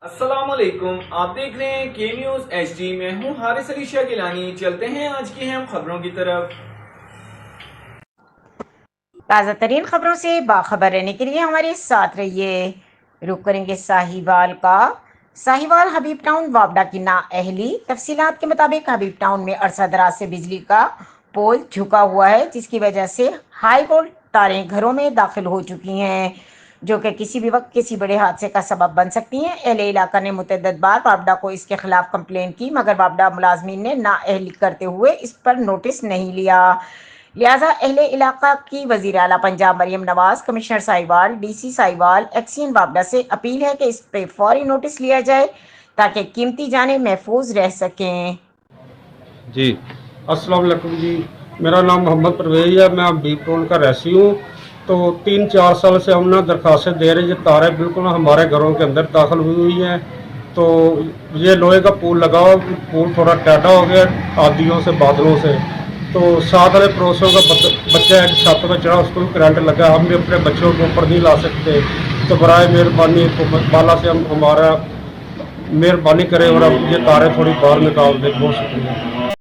अस्सलामुअलैकुम, आप देख रहे हैं के न्यूज़ HD। में हूं हारिस अली शाह गिलानी। चलते हैं आज की अहम खबरों की तरफ। ताज़ा तरीन खबरों से बाखबर रहने के लिए हमारे साथ रहिए। रुक करेंगे साहिवाल हबीब टाउन वापडा की नाअहली। तफसीलात के मुताबिक हबीब टाउन में अरसा दराज से बिजली का पोल झुका हुआ है, जिसकी वजह से हाई वोल्ट तारें घरों में दाखिल हो चुकी हैं, जो कि किसी भी वक्त किसी बड़े हादसे का सबब बन सकती हैं। अहले इलाका ने मुतअद्दिद बार वापडा को इसके खिलाफ कंप्लेन की, मगर वापडा मुलाजमीन ने नाअहली करते हुए इस पर नोटिस नहीं लिया। लिहाजा अहले इलाका की वज़ीर आला पंजाब मरियम नवाज, कमिश्नर साहिवाल, DC साहिवाल, एक्सियन वापडा से अपील है कि इस पे फौरी नोटिस लिया जाए ताकि कीमती जानें महफूज रह सकें। जी अस्सलाम वालेकुम जी, मेरा नाम मोहम्मद परवेज है। मैं हबीब टाउन का रहसी हूँ। तो 3-4 साल से हम ना दरखास्तें दे रहे हैं। ये तारें बिल्कुल हमारे घरों के अंदर दाखिल हुई हैं। तो ये लोहे का पुल लगा हुआ, पुल थोड़ा टेढ़ा हो गया आंधियों से, बादलों से। तो साथ वाले पड़ोसियों का बच्चा एक छत पर चढ़ा, उसको भी करंट लगा। हम भी अपने बच्चों को ऊपर नहीं ला सकते। तो बराए मेहरबानी बाला से हम हमारा मेहरबानी करें और अब ये तारें थोड़ी बाहर निकाल दें, बहुत शुक्रिया।